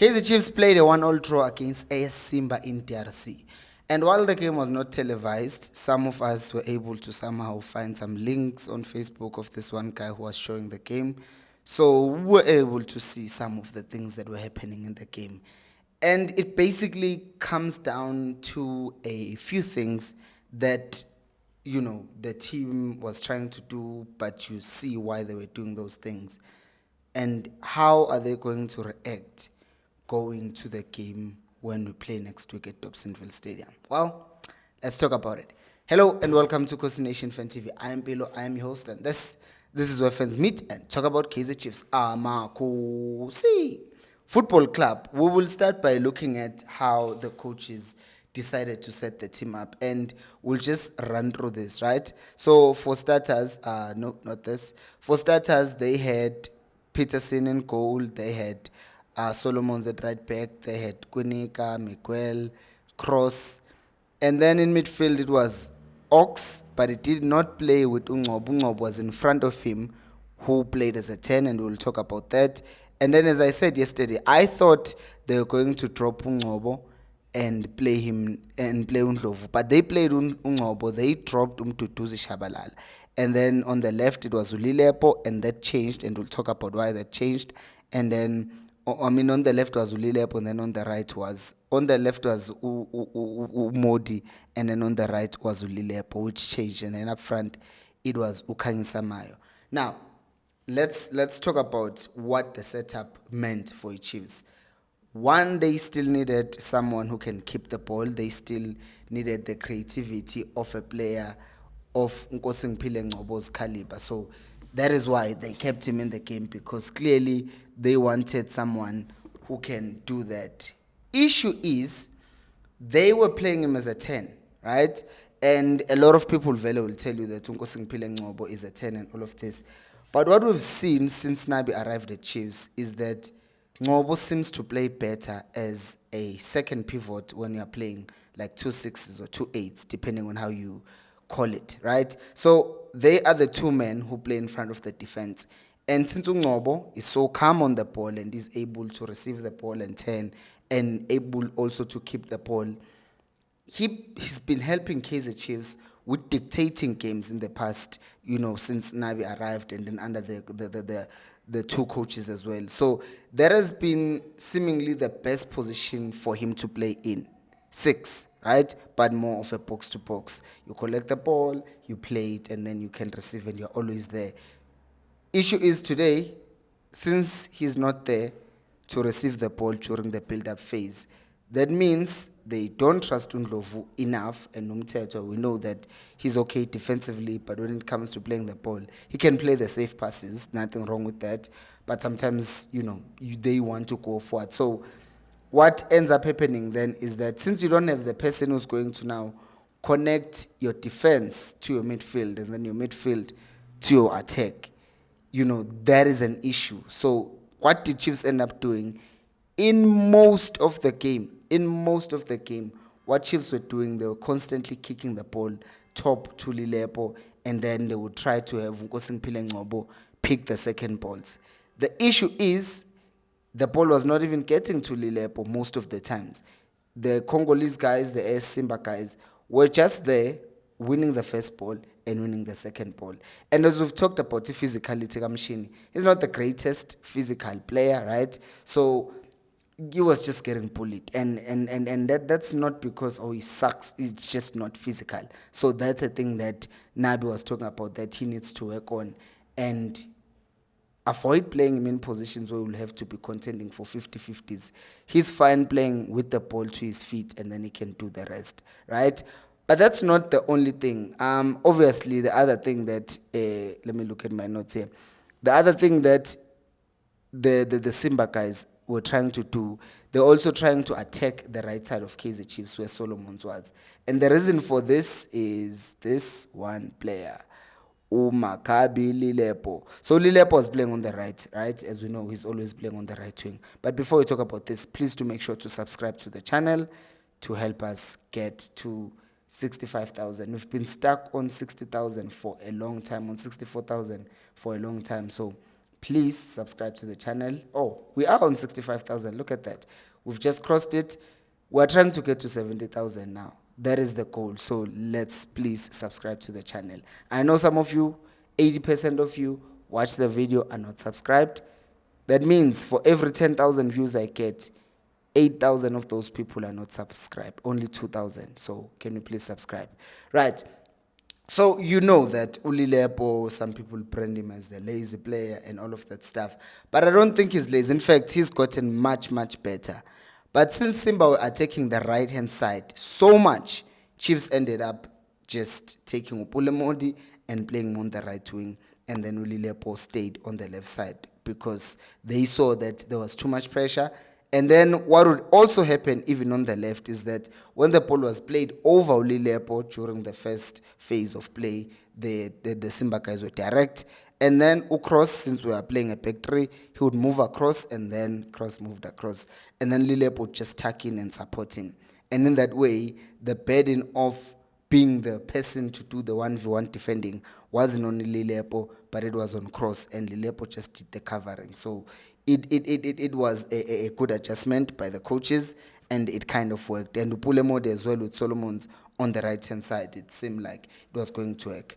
Kaizer Chiefs played a 1-all draw against AS Simba in DRC. And while the game was not televised, some of us were able to somehow find some links on Facebook of this one guy who was showing the game. So we were able to see some of the things that were happening in the game. And it basically comes down to a few things that, the team was trying to do, but you see why they were doing those things. And how are they going to react going to the game when we play next week at Dobsonville Stadium? Well, let's talk about it. Hello and welcome to Khosi Nation Fan TV. I am Pilo, I am your host, and this is where fans meet and talk about Kaizer Chiefs. Khosi Football Club. We will start by looking at how the coaches decided to set the team up, and we'll just run through this, right? So for starters, no, not this. For starters, they had Peterson in goal, they had Solomons at right back, they had Kunika, Miguel, Cross, and then in midfield it was Ox, but it did not play with Ungob. Ungob was in front of him, who played as a 10, and we'll talk about that. And then, as I said yesterday, I thought they were going to drop Ungobo and play him and play Undlovu, but they played Ungobo. They dropped Umtutuzi Shabalala. And then on the left, it was Ulilepo, and that changed, and we'll talk about why that changed. And then, on the left was Ulilepo, and then on the left was Modi, and then on the right was Ulilepo, which changed. And then up front, it was Ukangisamayo. Now, let's talk about what the setup meant for the Chiefs. One, they still needed someone who can keep the ball. They still needed the creativity of a player of Nkosi Ngcobo's caliber. So that is why they kept him in the game, because clearly they wanted someone who can do that. Issue is, they were playing him as a 10, right? And a lot of people will tell you that Nkosi Ngcobo is a 10 and all of this. But what we've seen since Nabi arrived at Chiefs is that Ngobo seems to play better as a second pivot when you're playing like 2 6s or 2 8s, depending on how you call it, right? So they are the two men who play in front of the defense. And since Ngobo is so calm on the ball and is able to receive the ball and turn, and able also to keep the ball, he's been helping Kaizer Chiefs with dictating games in the past, since Nabi arrived, and then under the two coaches as well. So that has been seemingly the best position for him to play in. 6, right? But more of a box-to-box. You collect the ball, you play it, and then you can receive, and you're always there. Issue is today, since he's not there to receive the ball during the build-up phase, that means they don't trust Undlovu enough, and Umteto, we know that he's okay defensively, but when it comes to playing the ball, he can play the safe passes, nothing wrong with that, but sometimes, they want to go forward. So what ends up happening then is that since you don't have the person who's going to now connect your defense to your midfield and then your midfield to your attack, that is an issue. So what did Chiefs end up doing? In most of the game, what Chiefs were doing, they were constantly kicking the ball top to Lilepo, and then they would try to have Nkosi Ngcobo pick the second balls. The issue is, the ball was not even getting to Lilepo most of the times. The Congolese guys, the AS Simba guys, were just there winning the first ball and winning the second ball. And as we've talked about the physicality, Kamshini, he's not the greatest physical player, right? So he was just getting bullied, and that's not because he sucks. It's just not physical. So that's a thing that Nabi was talking about, that he needs to work on and avoid playing him in positions where we'll have to be contending for 50-50s. He's fine playing with the ball to his feet, and then he can do the rest, right? But that's not the only thing. Obviously, the other thing that let me look at my notes here. The other thing that the Simba guys were trying to do, they're also trying to attack the right side of Kaizer Chiefs where Solomons was. And the reason for this is this one player, Umakabi Lilepo. So Lilepo was playing on the right? As we know, he's always playing on the right wing. But before we talk about this, please do make sure to subscribe to the channel to help us get to 65,000. We've been stuck on 60,000 for a long time, on 64,000 for a long time. So please subscribe to the channel. Oh, we are on 65,000. Look at that. We've just crossed it. We're trying to get to 70,000 now. That is the goal. So let's please subscribe to the channel. I know some of you, 80% of you, watch the video are not subscribed. That means for every 10,000 views I get, 8,000 of those people are not subscribed. Only 2,000. So can you please subscribe? Right. So you know that Ulilepo, some people brand him as the lazy player and all of that stuff. But I don't think he's lazy. In fact, he's gotten much, much better. But since Simba were taking the right-hand side so much, Chiefs ended up just taking Upulemodi and playing on the right wing. And then Ulilepo stayed on the left side because they saw that there was too much pressure. And then what would also happen even on the left is that when the ball was played over Ulilepo during the first phase of play, the Simba guys were direct. And then Ukros, since we are playing a back three, he would move across and then Cross moved across. And then Ulilepo would just tuck in and support him. And in that way, the burden of being the person to do the 1v1 defending wasn't on Ulilepo, but it was on Cross, and Ulilepo just did the covering. So it was a good adjustment by the coaches, and it kind of worked. And Upulemode as well with Solomon's on the right-hand side, it seemed like it was going to work.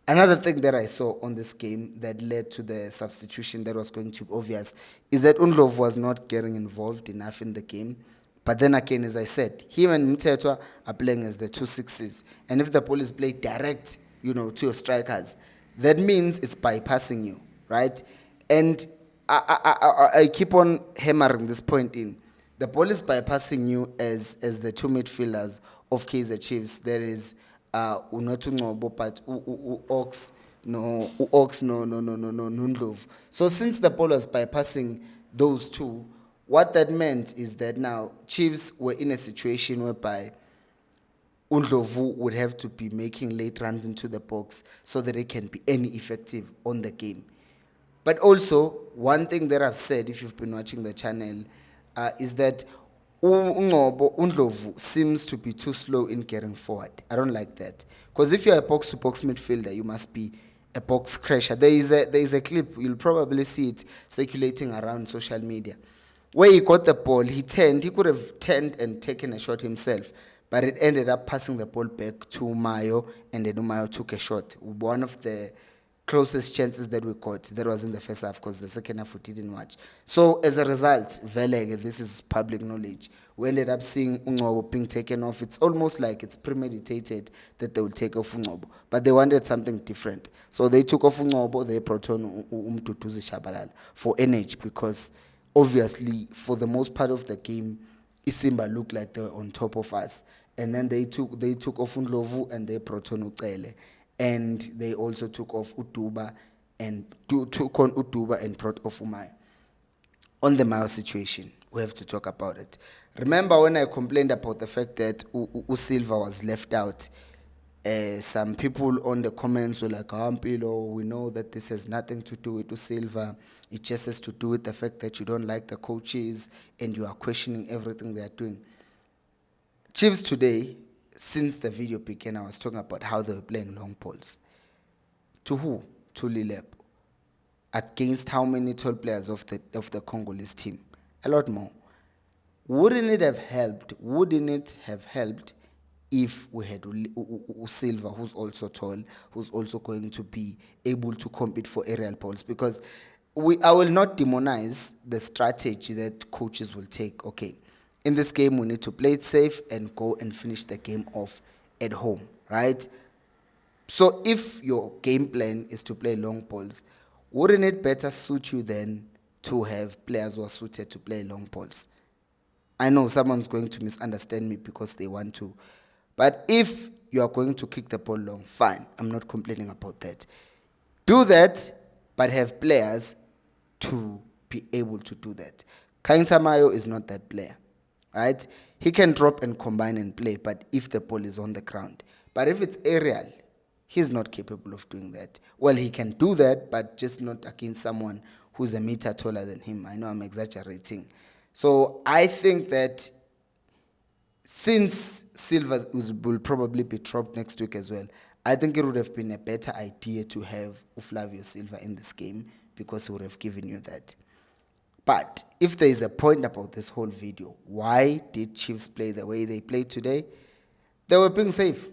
Another thing that I saw on this game that led to the substitution that was going to be obvious is that Undlov was not getting involved enough in the game. But then again, as I said, him and Mtetwa are playing as the 2-6s. And if the ball is played direct, to your strikers, that means it's bypassing you, right? And I keep on hammering this point in. The ball is bypassing you as the two midfielders of Kaizer Chiefs. There is Unotungobo, but Ox, no Nundlov. So since the ball was bypassing those two, what that meant is that now Chiefs were in a situation whereby Undlovu would have to be making late runs into the box so that it can be any effective on the game. But also, one thing that I've said, if you've been watching the channel, is that Undlovu seems to be too slow in getting forward. I don't like that. Because if you're a box-to-box midfielder, you must be a box crasher. There is a clip, you'll probably see it circulating around social media, where he got the ball, he could have turned and taken a shot himself, but it ended up passing the ball back to Mayo, and then Mayo took a shot. One of the closest chances that we got, that was in the first half, because the second half we didn't watch. So as a result, this is public knowledge, we ended up seeing Ungobo being taken off. It's almost like it's premeditated that they will take off Ungobo, but they wanted something different. So they took off Ungobo, they brought on Umtutuzi Shabalala for energy, because obviously, for the most part of the game, Simba looked like they were on top of us. And then they took off Undlovu and they brought on Ucele. And they also took off Utuba and took on Utuba and brought off Umay. On the Mayo situation, we have to talk about it. Remember when I complained about the fact that Silva was left out? Some people on the comments were like, Ampilo, we know that this has nothing to do with Silva. It just has to do with the fact that you don't like the coaches and you are questioning everything they are doing. Chiefs today, since the video began, I was talking about how they were playing long balls. To who? To Lilep. Against how many tall players of the Congolese team? A lot more. Wouldn't it have helped if we had Silva, who's also tall, who's also going to be able to compete for aerial balls? Because I will not demonize the strategy that coaches will take. Okay, in this game, we need to play it safe and go and finish the game off at home, right? So if your game plan is to play long balls, wouldn't it better suit you then to have players who are suited to play long balls? I know someone's going to misunderstand me because they want to. But if you are going to kick the ball long, fine. I'm not complaining about that. Do that, but have players to be able to do that. Kaizer Mayo is not that player, right? He can drop and combine and play, but if the ball is on the ground. But if it's aerial, he's not capable of doing that. Well, he can do that, but just not against someone who's a meter taller than him. I know I'm exaggerating. So I think that since Silva will probably be dropped next week as well, I think it would have been a better idea to have Flavio Silva in this game, because he would have given you that. But if there is a point about this whole video, why did Chiefs play the way they played today? They were being safe.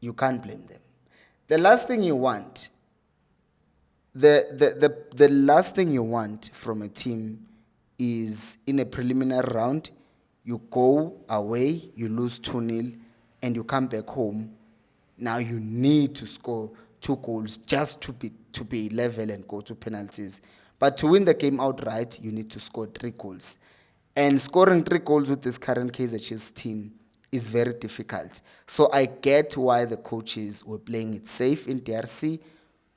You can't blame them. The last thing you want, the last thing you want from a team is in a preliminary round, you go away, you lose 2-0, and you come back home. Now you need to score 2 goals just to be level and go to penalties. But to win the game outright, you need to score 3 goals. And scoring 3 goals with this current Kaizer Chiefs team is very difficult. So I get why the coaches were playing it safe in DRC,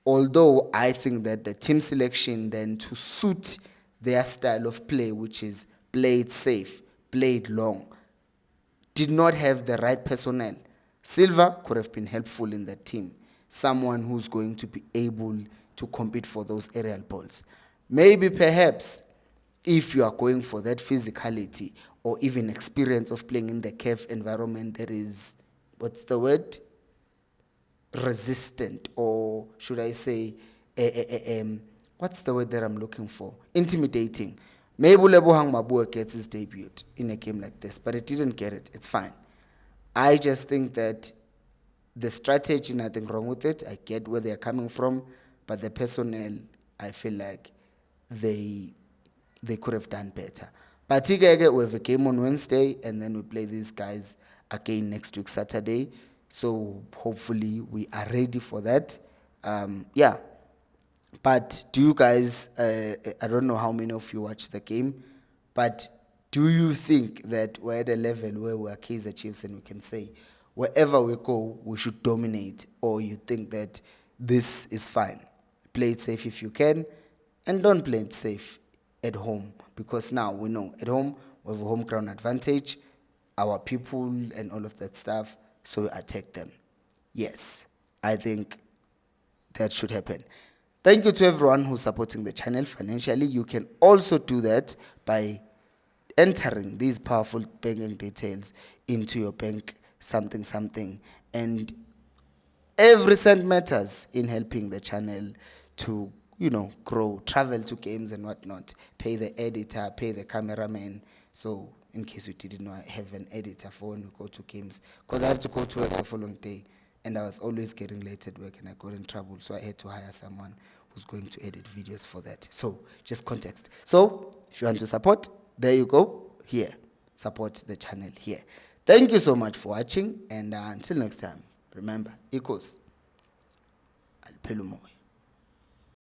although I think that the team selection then to suit their style of play, which is play it safe, play it long, did not have the right personnel. Silva could have been helpful in the team, someone who's going to be able to compete for those aerial balls. Maybe perhaps if you are going for that physicality or even experience of playing in the cave environment that is, what's the word? Resistant, or should I say, what's the word that I'm looking for? Intimidating. Maybe Lebohang Mabua gets his debut in a game like this, but it didn't get it. It's fine. I just think that the strategy, nothing wrong with it. I get where they're coming from, but the personnel, I feel like they could have done better. But we have a game on Wednesday, and then we play these guys again next week, Saturday. So hopefully we are ready for that. Yeah. But do you guys, I don't know how many of you watch the game, but do you think that we're at a level where we're Kaizer Chiefs and we can say, wherever we go, we should dominate? Or you think that this is fine? Play it safe if you can, and don't play it safe at home, because now we know at home we have a home ground advantage, our people and all of that stuff, so we attack them. Yes, I think that should happen. Thank you to everyone who's supporting the channel financially. You can also do that by entering these powerful banking details into your bank something, and every cent matters in helping the channel to grow, travel to games and whatnot, pay the editor, pay the cameraman. So in case you didn't know, I have an editor for when we go to games, because I have to go to work the following day, and I was always getting late at work and I got in trouble, so I had to hire someone who's going to edit videos for that. So just context. So if you want to support, there you go, here, support the channel here. Thank you so much for watching, and until next time, remember, equals Alpelumoy.